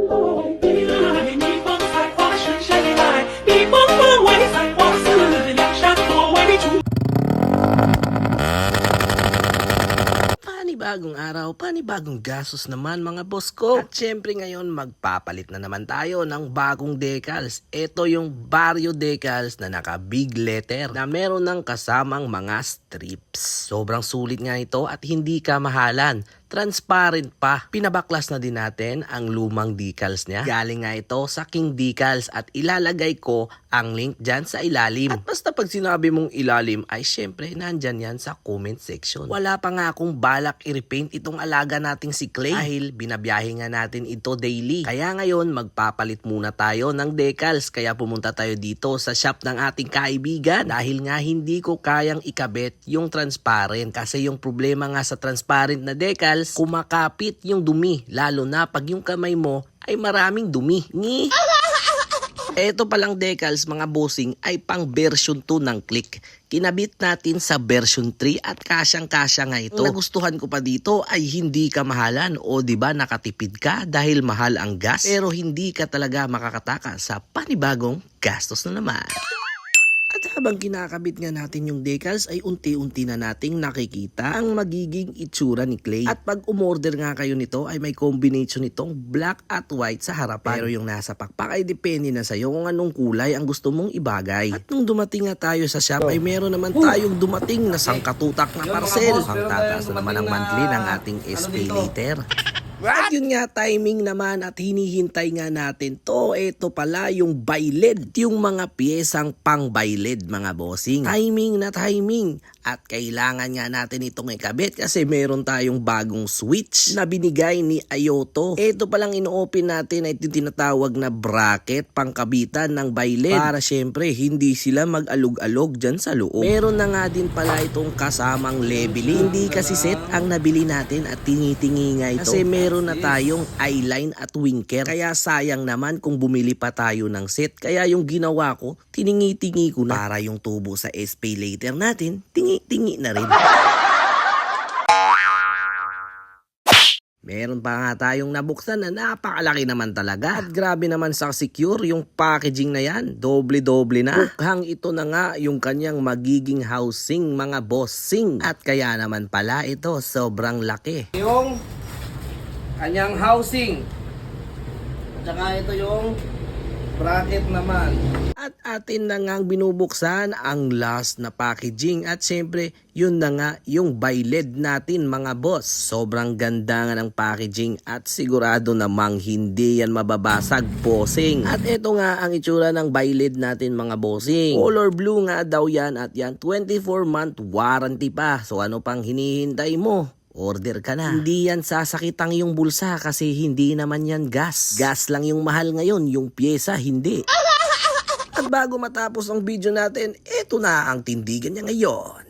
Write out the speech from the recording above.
你来，你风采花盛谁来？你风风为采花似梁山泊为主。 Panibagong araw, panibagong gastos naman mga boss ko. At syempre ngayon magpapalit na naman tayo ng bagong decals. Ito yung Barrio decals na naka big letter na meron ng kasamang mga strips. Sobrang sulit nga ito at hindi ka mahalan. Transparent pa. Pinabaklas na din natin ang lumang decals niya. Galing nga ito sa King Decals at ilalagay ko ang link dyan sa ilalim. At basta pag sinabi mong ilalim ay syempre nandyan yan sa comment section. Wala pa nga akong balak i-repaint itong alaga nating si Clay dahil binabiyahe nga natin ito daily. Kaya ngayon magpapalit muna tayo ng decals. Kaya pumunta tayo dito sa shop ng ating kaibigan dahil nga hindi ko kayang ikabit yung transparent. Kasi yung problema nga sa transparent na decals, kumakapit yung dumi, lalo na pag yung kamay mo ay maraming dumi. Ito palang decals mga bossing ay pang version 2 ng Click. Kinabit natin sa version 3 at kasyang-kasya nga ito. Ang nagustuhan ko pa dito ay hindi ka mahalan o di ba nakatipid ka dahil mahal ang gas pero hindi ka talaga makakataka sa panibagong gastos na naman. At habang kinakabit nga natin yung decals ay unti-unti na nating nakikita ang magiging itsura ni Clay. At pag umorder nga kayo nito ay may combination nitong black at white sa harapan. Pero yung nasa pakpak ay depende na sa'yo kung anong kulay ang gusto mong ibagay. At nung dumating nga tayo sa shop ay meron naman tayong dumating na sangkatutak na parcel. Ang tataas na naman ang monthly ng ating SP later. At yun nga, timing naman at hinihintay nga natin to. Ito pala yung bayled, yung mga piyesang pang bayled mga bossing. Timing na timing. At kailangan nga natin itong ikabit kasi meron tayong bagong switch na binigay ni Ayoto. Ito palang ino-open natin ay tinatawag na bracket pangkabitan ng bayled para syempre hindi sila mag-alog-alog dyan sa loob. Meron na nga din pala itong kasamang leveling. Hindi kasi set ang nabili natin at tingi-tingi nga ito. Kasi meron na tayong eyeline at winker. Kaya sayang naman kung bumili pa tayo ng set. Kaya yung ginawa ko, tiningi-tingi ko na para yung tubo sa SP later natin, tingi na rin. Meron pa nga tayong nabuksan na napakalaki naman talaga. At grabe naman sa secure yung packaging na yan. Doble-doble na. Bukhang ito na nga yung kanyang magiging housing mga bossing. At kaya naman pala ito sobrang laki. Yung kanyang housing. At saka ito yung bracket naman. At atin na nga binubuksan ang last na packaging at syempre yun na nga yung bayled natin mga boss. Sobrang ganda nga ng packaging at sigurado namang hindi yan mababasag bossing. At ito nga ang itsura ng bayled natin mga bossing. Color blue nga daw yan at yan 24-month warranty pa. So ano pang hinihintay mo? Order ka na. Hindi yan sasakit ang iyong bulsa kasi hindi naman yan gas. Gas lang yung mahal ngayon, yung pyesa hindi. At bago matapos ang video natin, eto na ang tindigan niya ngayon.